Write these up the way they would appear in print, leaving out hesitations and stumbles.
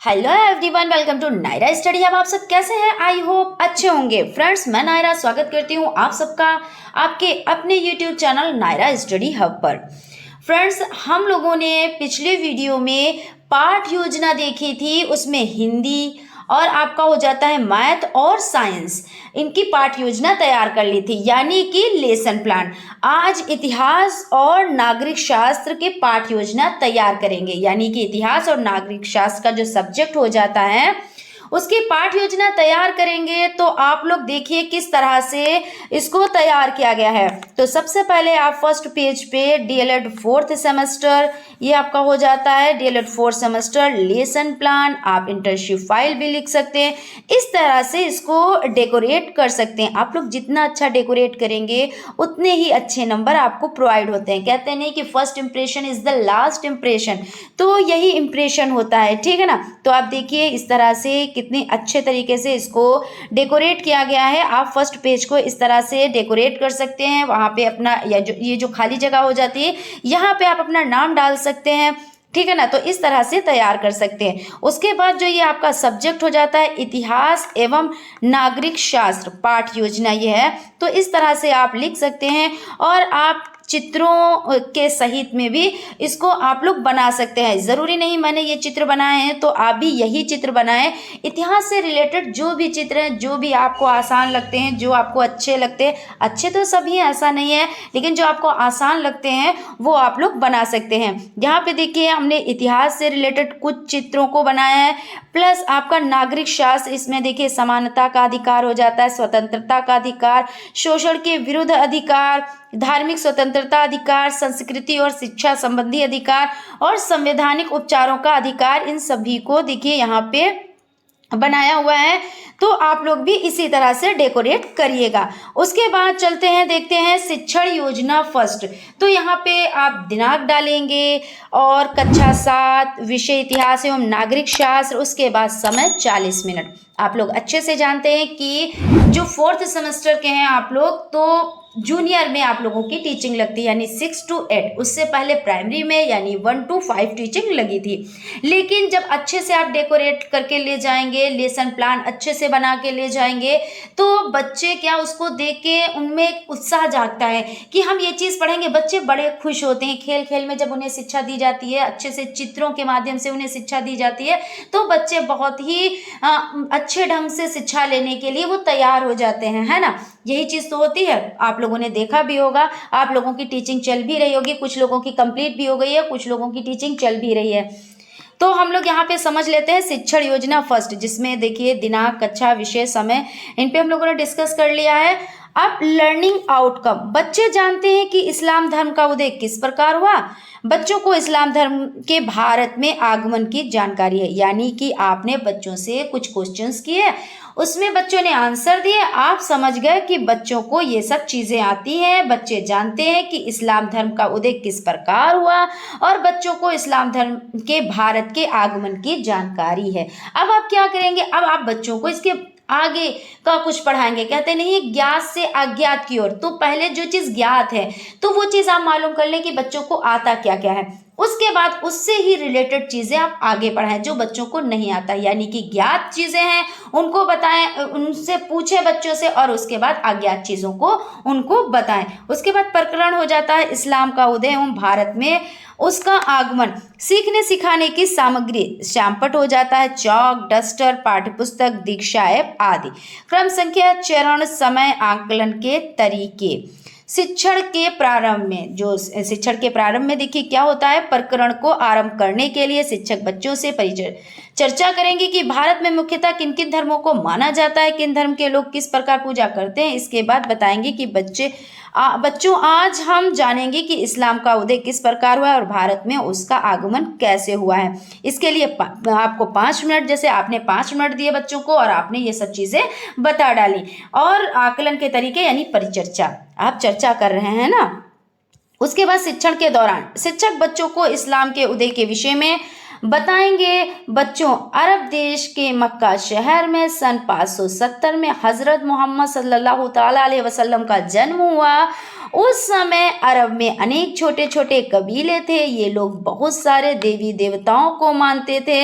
Hello everyone, welcome to Naira Study. अब आप सब कैसे हैं? आई होप अच्छे होंगे। फ्रेंड्स, मैं नायरा स्वागत करती हूँ आप सबका आपके अपने YouTube channel Naira Study Hub पर। फ्रेंड्स, हम लोगों ने पिछले वीडियो में पाठ योजना देखी थी, उसमें हिंदी और आपका हो जाता है मैथ और साइंस, इनकी पाठ योजना तैयार कर ली थी, यानी कि लेसन प्लान। आज इतिहास और नागरिक शास्त्र के पाठ योजना तैयार करेंगे, यानी कि इतिहास और नागरिक शास्त्र का जो सब्जेक्ट हो जाता है उसकी पाठ योजना तैयार करेंगे। तो आप लोग देखिए किस तरह से इसको तैयार किया गया है। तो सबसे पहले आप फर्स्ट पेज पे डीएलएड फोर्थ सेमेस्टर, ये आपका हो जाता है DElEd fourth semester lesson plan. आप इंटर्नशिप फाइल भी लिख सकते हैं, इस तरह से इसको डेकोरेट कर सकते हैं। आप लोग जितना अच्छा डेकोरेट करेंगे उतने ही अच्छे नंबर आपको प्रोवाइड होते हैं। कहते नहीं कि first impression is the last impression, तो यही इंप्रेशन होता है, ठीक है ना। तो आप देखिए इस तरह से कितने अच्छे तरीके से इसको डेकोरेट किया गया है। आप फर्स्ट पेज को इस तरह से डेकोरेट कर सकते हैं। वहाँ पे अपना या ये जो खाली जगह हो जाती है, यहाँ पे आप अपना नाम डाल सकते हैं, ठीक है ना। तो इस तरह से तैयार कर सकते हैं। उसके बाद जो ये आपका सब्जेक्ट हो जाता है इतिहास एवं नागरिक शास्त्र पाठ योजना, ये है। तो इस तरह से आप लिख सकते हैं और आप चित्रों के सहित में भी इसको आप लोग बना सकते हैं। ज़रूरी नहीं मैंने ये चित्र बनाए हैं तो आप भी यही चित्र बनाएं। इतिहास से रिलेटेड जो भी चित्र हैं, जो भी आपको आसान लगते हैं, जो आपको अच्छे लगते हैं, अच्छे तो सभी हैं ऐसा नहीं है, लेकिन जो आपको आसान लगते हैं वो आप लोग बना सकते हैं। यहाँ पे देखिए हमने इतिहास से रिलेटेड कुछ चित्रों को बनाया है, प्लस आपका नागरिक शास्त्र, इसमें देखिए समानता का अधिकार हो जाता है, स्वतंत्रता का अधिकार, शोषण के विरुद्ध अधिकार, धार्मिक स्वतंत्रता अधिकार, संस्कृति और शिक्षा संबंधी अधिकार और संवैधानिक उपचारों का अधिकार, इन सभी को देखिए यहाँ पे बनाया हुआ है। तो आप लोग भी इसी तरह से डेकोरेट करिएगा। उसके बाद चलते हैं, देखते हैं शिक्षण योजना फर्स्ट। तो यहाँ पे आप दिनांक डालेंगे और कक्षा 7 विषय इतिहास एवं नागरिक शास्त्र, उसके बाद समय 40 मिनट। आप लोग अच्छे से जानते हैं कि जो फोर्थ सेमेस्टर के हैं आप लोग, तो जूनियर में आप लोगों की टीचिंग लगती है, यानी 6 to 8। उससे पहले प्राइमरी में यानी 1 to 5 टीचिंग लगी थी। लेकिन जब अच्छे से आप डेकोरेट करके ले जाएंगे, लेसन प्लान अच्छे से बना के ले जाएंगे, तो बच्चे क्या उसको देख के उनमें एक उत्साह जागता है कि हम ये चीज़ पढ़ेंगे। बच्चे बड़े खुश होते हैं खेल खेल में, जब उन्हें शिक्षा दी जाती है, अच्छे से चित्रों के माध्यम से उन्हें शिक्षा दी जाती है, तो बच्चे बहुत ही अच्छे ढंग से शिक्षा लेने के लिए वो तैयार हो जाते हैं, है ना। यही चीज़ तो होती है। आप लोगों ने देखा भी होगा, आप लोगों की टीचिंग चल भी रही होगी, कुछ लोगों की कंप्लीट भी हो गई है, कुछ लोगों की टीचिंग चल भी रही है। तो हम लोग यहाँ पे समझ लेते हैं शिक्षण योजना फर्स्ट, जिसमें देखिए दिनांक, कक्षा, विषय, समय, इन पे हम लोगों ने डिस्कस कर लिया है। अब लर्निंग आउटकम, बच्चे जानते हैं कि इस्लाम धर्म का उदय किस प्रकार हुआ। बच्चों को इस्लाम धर्म के भारत में आगमन की जानकारी है, यानी कि आपने बच्चों से कुछ क्वेश्चंस किए, उसमें बच्चों ने आंसर दिए, आप समझ गए कि बच्चों को ये सब चीज़ें आती हैं। बच्चे जानते हैं कि इस्लाम धर्म का उदय किस प्रकार हुआ और बच्चों को इस्लाम धर्म के भारत के आगमन की जानकारी है। अब आप क्या करेंगे, अब आप बच्चों को इसके आगे का कुछ पढ़ाएंगे। कहते नहीं ज्ञात से अज्ञात की ओर, तो पहले जो चीज़ ज्ञात है तो वो चीज़ आप मालूम कर लें कि बच्चों को आता क्या क्या है। उसके बाद उससे ही रिलेटेड चीज़ें आप आगे पढ़ाएं जो बच्चों को नहीं आता, यानी कि ज्ञात चीज़ें हैं उनको बताएं, उनसे पूछें बच्चों से, और उसके बाद अज्ञात चीज़ों को उनको बताएं। उसके बाद प्रकरण हो जाता है इस्लाम का उदय एवं भारत में उसका आगमन, सीखने सिखाने की सामग्री, श्यामपट हो जाता है, चौक, डस्टर, पाठ्यपुस्तक, दीक्षा ऐप आदि, क्रम संख्या, चरण, समय, आकलन के तरीके। शिक्षण के प्रारंभ में, जो शिक्षण के प्रारंभ में देखिए क्या होता है, प्रकरण को आरंभ करने के लिए शिक्षक बच्चों से परिचय चर्चा करेंगे कि भारत में मुख्यतः किन किन धर्मों को माना जाता है, किन धर्म के लोग किस प्रकार पूजा करते हैं। इसके बाद बताएंगे कि बच्चों आज हम जानेंगे कि इस्लाम का उदय किस प्रकार हुआ है और भारत में उसका आगमन कैसे हुआ है। इसके लिए आपको 5 मिनट, जैसे आपने 5 मिनट दिए बच्चों को और आपने ये सब चीज़ें बता डाली। और आकलन के तरीके यानी परिचर्चा, आप चर्चा कर रहे हैं ना। उसके बाद शिक्षण के दौरान शिक्षक बच्चों को इस्लाम के उदय के विषय में बताएंगे बच्चों। अरब देश के मक्का शहर में सन 570 में हजरत मोहम्मद सल्लल्लाहु ताला अलैहि वसल्लम का जन्म हुआ। उस समय अरब में अनेक छोटे छोटे कबीले थे। ये लोग बहुत सारे देवी देवताओं को मानते थे।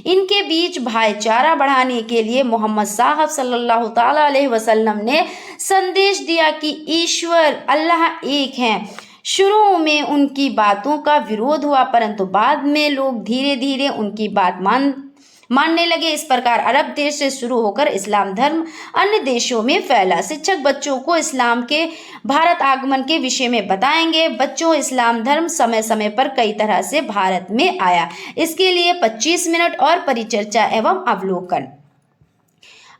इनके बीच भाईचारा बढ़ाने के लिए मोहम्मद साहब सल्लल्लाहु ताला अलैहि वसल्लम ने संदेश दिया कि ईश्वर अल्लाह एक है। शुरू में उनकी बातों का विरोध हुआ, परंतु बाद में लोग धीरे धीरे उनकी बात मानने लगे। इस प्रकार अरब देश से शुरू होकर इस्लाम धर्म अन्य देशों में फैला। शिक्षक बच्चों को इस्लाम के भारत आगमन के विषय में बताएंगे। बच्चों, इस्लाम धर्म समय समय पर कई तरह से भारत में आया। इसके लिए 25 मिनट और परिचर्चा एवं अवलोकन।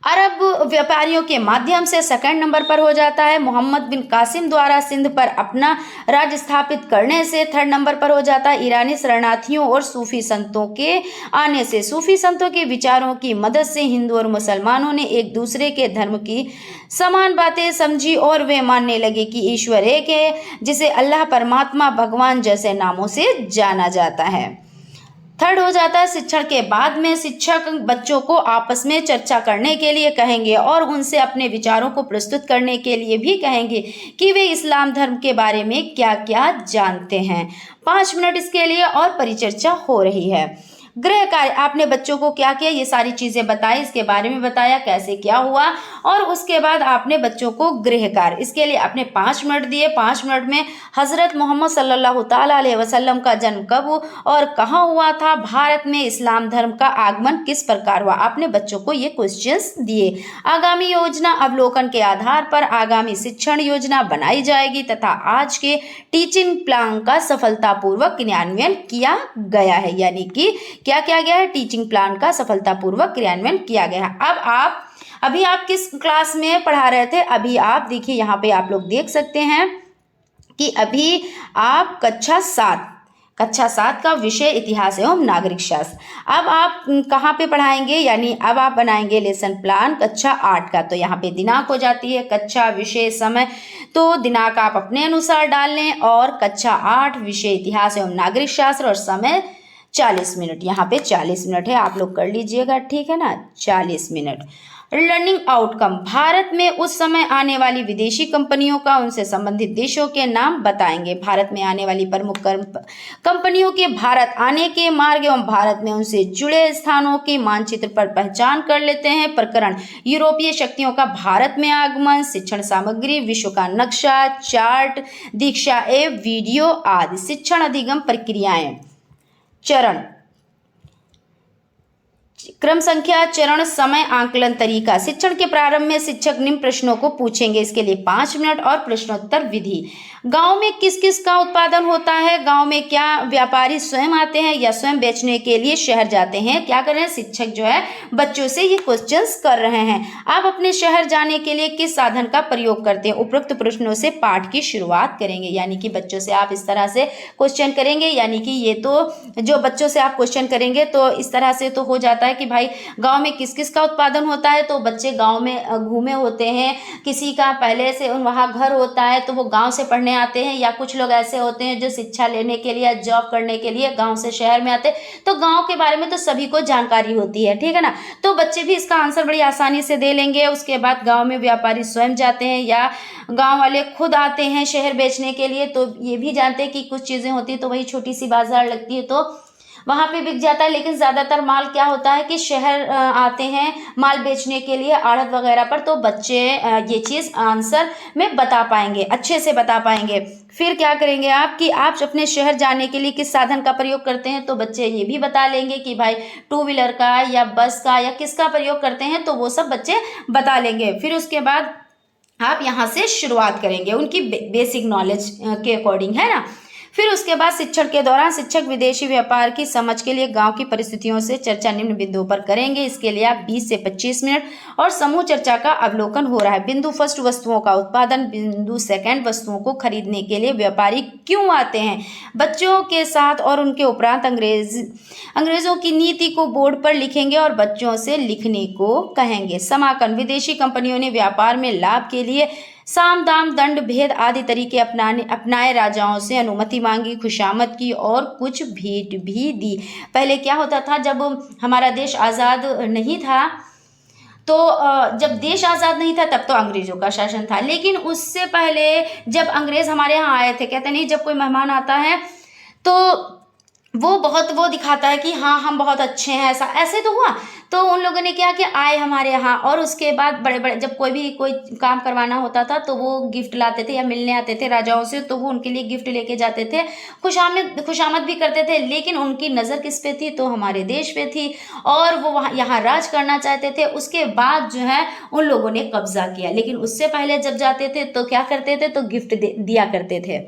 अरब व्यापारियों के माध्यम से सेकंड नंबर पर हो जाता है। मोहम्मद बिन कासिम द्वारा सिंध पर अपना राज्य स्थापित करने से थर्ड नंबर पर हो जाता है। ईरानी शरणार्थियों और सूफी संतों के आने से, सूफी संतों के विचारों की मदद से हिंदू और मुसलमानों ने एक दूसरे के धर्म की समान बातें समझी और वे मानने लगे कि ईश्वर एक है, जिसे अल्लाह, परमात्मा, भगवान जैसे नामों से जाना जाता है। थर्ड हो जाता है शिक्षण के बाद में शिक्षक बच्चों को आपस में चर्चा करने के लिए कहेंगे और उनसे अपने विचारों को प्रस्तुत करने के लिए भी कहेंगे कि वे इस्लाम धर्म के बारे में क्या क्या जानते हैं। 5 मिनट इसके लिए और परिचर्चा हो रही है। गृह कार्य, आपने बच्चों को क्या किया ये सारी चीजें बताई, इसके बारे में बताया कैसे क्या हुआ, और उसके बाद आपने बच्चों को गृह कार्य, इसके लिए आपने 5 मिनट दिए। 5 मिनट में हजरत मोहम्मद सल्लल्लाहु ताला अलैहि वसल्लम का जन्म कब और कहाँ हुआ था, भारत में इस्लाम धर्म का आगमन किस प्रकार हुआ, आपने बच्चों को ये क्वेश्चंस दिए। आगामी योजना अवलोकन के आधार पर आगामी शिक्षण योजना बनाई जाएगी तथा आज के टीचिंग प्लान का सफलतापूर्वक क्रियान्वयन किया गया है। यानी कि क्या किया गया है, टीचिंग प्लान का सफलतापूर्वक क्रियान्वयन किया गया है। अभी आप किस क्लास में पढ़ा रहे थे, अभी आप देखिए यहाँ पे आप लोग देख सकते हैं कि अभी आप कक्षा 7 का विषय इतिहास एवं नागरिक शास्त्र। अब आप कहाँ पे पढ़ाएंगे, यानी अब आप बनाएंगे लेसन प्लान कक्षा 8 का। तो यहाँ पे दिनांक हो जाती है, कक्षा, विषय, समय, तो दिनांक आप अपने अनुसार डाल लें और कक्षा 8 विषय इतिहास एवं नागरिक शास्त्र और समय 40 मिनट, यहाँ पे 40 मिनट है, आप लोग कर लीजिएगा, ठीक है ना, 40 मिनट। लर्निंग आउटकम, भारत में उस समय आने वाली विदेशी कंपनियों का उनसे संबंधित देशों के नाम बताएंगे। भारत में आने वाली प्रमुख कंपनियों के भारत आने के मार्ग एवं भारत में उनसे जुड़े स्थानों के मानचित्र पर पहचान कर लेते हैं। प्रकरण यूरोपीय शक्तियों का भारत में आगमन, शिक्षण सामग्री, विश्व का नक्शा, चार्ट, दीक्षा एवं वीडियो आदि। शिक्षण अधिगम प्रक्रियाएं, चरण, क्रम संख्या, चरण, समय, आंकलन, तरीका। शिक्षण के प्रारंभ में शिक्षक निम्न प्रश्नों को पूछेंगे, इसके लिए 5 मिनट और प्रश्नोत्तर विधि। गांव में किस किस का उत्पादन होता है, गांव में क्या व्यापारी स्वयं आते हैं या स्वयं बेचने के लिए शहर जाते हैं, क्या कर रहे हैं शिक्षक जो है बच्चों से ये क्वेश्चंस कर रहे हैं। आप अपने शहर जाने के लिए किस साधन का प्रयोग करते हैं, उपरोक्त प्रश्नों से पाठ की शुरुआत करेंगे। यानी कि बच्चों से आप इस तरह से क्वेश्चन करेंगे, यानी कि ये तो जो बच्चों से आप क्वेश्चन करेंगे तो इस तरह से तो हो जाता है कि भाई गांव में किस किस का उत्पादन होता है, तो बच्चे गांव में घूमे होते हैं, किसी का पहले से वहाँ घर होता है तो वो गांव से पढ़ने आते हैं, या कुछ लोग ऐसे होते हैं जो शिक्षा लेने के लिए, जॉब करने के लिए गांव से शहर में आते हैं, तो गांव के बारे में तो सभी को जानकारी होती है, ठीक है ना। तो बच्चे भी इसका आंसर बड़ी आसानी से दे लेंगे। उसके बाद गांव में व्यापारी स्वयं जाते हैं या गांव वाले खुद आते हैं शहर बेचने के लिए, तो ये भी जानते हैं कि कुछ चीज़ें होती है तो वही छोटी सी बाजार लगती है तो वहाँ पे बिक जाता है, लेकिन ज़्यादातर माल क्या होता है कि शहर आते हैं माल बेचने के लिए आड़त वगैरह पर, तो बच्चे ये चीज़ आंसर में बता पाएंगे, अच्छे से बता पाएंगे। फिर क्या करेंगे आप कि आप अपने शहर जाने के लिए किस साधन का प्रयोग करते हैं, तो बच्चे ये भी बता लेंगे कि भाई 2 व्हीलर का या बस का या किसका प्रयोग करते हैं, तो वो सब बच्चे बता लेंगे। फिर उसके बाद आप यहाँ से शुरुआत करेंगे उनकी बेसिक नॉलेज के अकॉर्डिंग, है ना। फिर उसके बाद शिक्षण के दौरान शिक्षक विदेशी व्यापार की समझ के लिए गांव की परिस्थितियों से चर्चा निम्न बिंदुओं पर करेंगे। इसके लिए आप 20 से 25 मिनट और समूह चर्चा का अवलोकन हो रहा है। बिंदु फर्स्ट, वस्तुओं का उत्पादन। बिंदु सेकंड, वस्तुओं को खरीदने के लिए व्यापारी क्यों आते हैं। बच्चों के साथ और उनके उपरांत अंग्रेजों की नीति को बोर्ड पर लिखेंगे और बच्चों से लिखने को कहेंगे। समाकलन, विदेशी कंपनियों ने व्यापार में लाभ के लिए साम दाम दंड भेद आदि तरीके अपनाए राजाओं से अनुमति मांगी, खुशामद की और कुछ भेंट भी दी। पहले क्या होता था, जब हमारा देश आज़ाद नहीं था तो जब देश आज़ाद नहीं था तब तो अंग्रेज़ों का शासन था, लेकिन उससे पहले जब अंग्रेज़ हमारे यहाँ आए थे, कहते नहीं जब कोई मेहमान आता है तो वो बहुत वो दिखाता है कि हाँ हम बहुत अच्छे हैं, ऐसा ऐसे तो हुआ। तो उन लोगों ने क्या किया, आए हमारे यहाँ और उसके बाद बड़े बड़े जब कोई काम करवाना होता था तो वो गिफ्ट लाते थे या मिलने आते थे राजाओं से, तो वो उनके लिए गिफ्ट लेके जाते थे, खुशामद भी करते थे। लेकिन उनकी नज़र किस पे थी, तो हमारे देश पे थी और वो वहाँ यहाँ राज करना चाहते थे। उसके बाद जो है उन लोगों ने कब्जा किया, लेकिन उससे पहले जब जाते थे तो क्या करते थे, तो गिफ्ट दिया करते थे।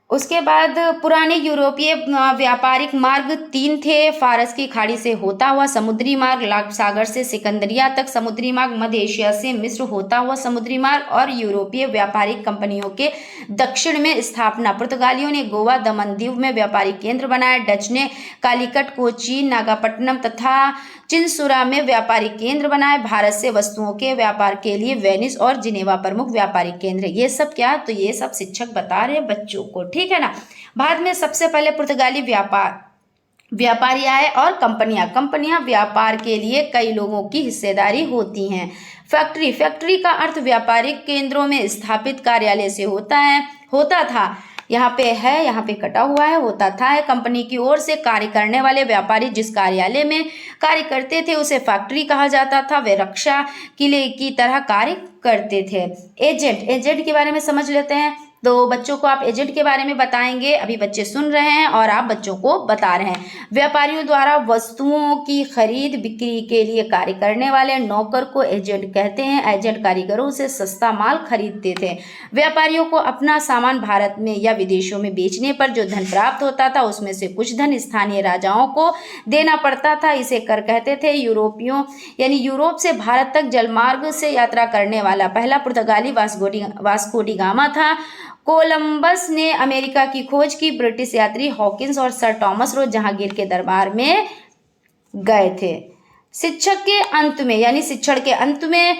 उसके बाद पुराने यूरोपीय व्यापारिक मार्ग 3 थे। फारस की खाड़ी से होता हुआ समुद्री मार्ग, लाल सागर से सिकंदरिया तक समुद्री मार्ग, मध्य एशिया से मिस्र होता हुआ समुद्री मार्ग और यूरोपीय व्यापारिक कंपनियों के दक्षिण में स्थापना। पुर्तगालियों ने गोवा दमन द्वीप में व्यापारिक केंद्र बनाए। डच ने कालीकट, कोची, नागापट्टनम तथा चिनसुरा में व्यापारिक केंद्र बनाए। भारत से वस्तुओं के व्यापार के लिए वेनिस और जिनेवा प्रमुख व्यापारिक केंद्र। ये सब क्या, तो ये सब शिक्षक बता रहे हैं बच्चों को, ठीक है ना। भारत में सबसे पहले पुर्तगाली व्यापारी आए और कंपनियां व्यापार के लिए कई लोगों की हिस्सेदारी होती हैं। फैक्ट्री का अर्थ व्यापारिक केंद्रों में स्थापित कार्यालय से होता था। यहाँ पे है, यहाँ पे कटा हुआ है, होता था। कंपनी की ओर से कार्य करने वाले व्यापारी जिस कार्यालय में कार्य करते थे उसे फैक्ट्री कहा जाता था। वे रक्षा किले की तरह कार्य करते थे। एजेंट के बारे में समझ लेते हैं। तो बच्चों को आप एजेंट के बारे में बताएंगे, अभी बच्चे सुन रहे हैं और आप बच्चों को बता रहे हैं। व्यापारियों द्वारा वस्तुओं की खरीद बिक्री के लिए कार्य करने वाले नौकर को एजेंट कहते हैं। एजेंट कारीगरों से सस्ता माल खरीदते थे। व्यापारियों को अपना सामान भारत में या विदेशों में बेचने पर जो धन प्राप्त होता था उसमें से कुछ धन स्थानीय राजाओं को देना पड़ता था, इसे कर कहते थे। यूरोप से भारत तक जलमार्ग से यात्रा करने वाला पहला पुर्तगाली वास्को डी गामा था। कोलंबस ने अमेरिका की खोज की। ब्रिटिश यात्री हॉकिंस और सर टॉमस रोज जहांगीर के दरबार में गए थे। शिक्षण के अंत में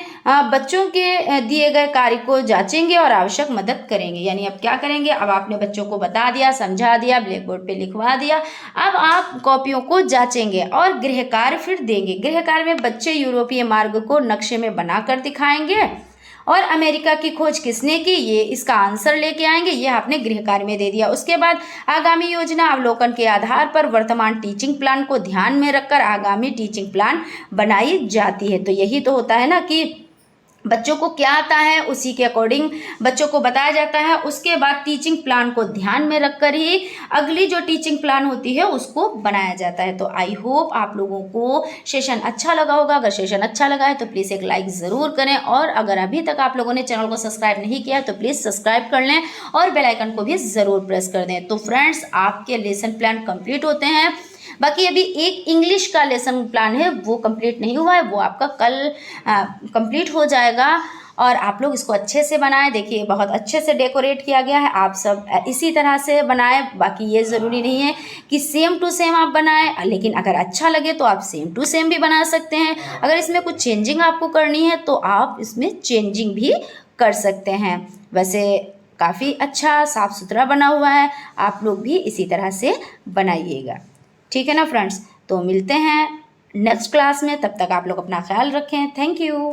बच्चों के दिए गए कार्य को जांचेंगे और आवश्यक मदद करेंगे। यानी अब क्या करेंगे, अब आपने बच्चों को बता दिया, समझा दिया, ब्लैक बोर्ड पे लिखवा दिया, अब आप कॉपियों को जांचेंगे और गृह कार्य फिर देंगे। गृह कार्य में बच्चे यूरोपीय मार्ग को नक्शे में बनाकर दिखाएंगे और अमेरिका की खोज किसने की, ये इसका आंसर लेके आएंगे। ये आपने गृह कार्य में दे दिया। उसके बाद आगामी योजना अवलोकन के आधार पर वर्तमान टीचिंग प्लान को ध्यान में रखकर आगामी टीचिंग प्लान बनाई जाती है। तो यही तो होता है ना कि बच्चों को क्या आता है उसी के अकॉर्डिंग बच्चों को बताया जाता है। उसके बाद टीचिंग प्लान को ध्यान में रखकर ही अगली जो टीचिंग प्लान होती है उसको बनाया जाता है। तो आई होप आप लोगों को सेशन अच्छा लगा होगा। अगर सेशन अच्छा लगा है तो प्लीज़ एक लाइक ज़रूर करें और अगर अभी तक आप लोगों ने चैनल को सब्सक्राइब नहीं किया है तो प्लीज़ सब्सक्राइब कर लें और बेल आइकन को भी ज़रूर प्रेस कर दें। तो फ्रेंड्स, आपके लेसन प्लान कंप्लीट होते हैं। बाकी अभी एक इंग्लिश का लेसन प्लान है वो कंप्लीट नहीं हुआ है, वो आपका कल कंप्लीट हो जाएगा और आप लोग इसको अच्छे से बनाएं। देखिए बहुत अच्छे से डेकोरेट किया गया है, आप सब इसी तरह से बनाएं। बाकी ये ज़रूरी नहीं है कि सेम टू सेम आप बनाएं, लेकिन अगर अच्छा लगे तो आप सेम टू सेम भी बना सकते हैं। अगर इसमें कुछ चेंजिंग आपको करनी है तो आप इसमें चेंजिंग भी कर सकते हैं। वैसे काफ़ी अच्छा साफ़ सुथरा बना हुआ है, आप लोग भी इसी तरह से बनाइएगा, ठीक है ना फ्रेंड्स। तो मिलते हैं नेक्स्ट क्लास में, तब तक आप लोग अपना ख्याल रखें। Thank you.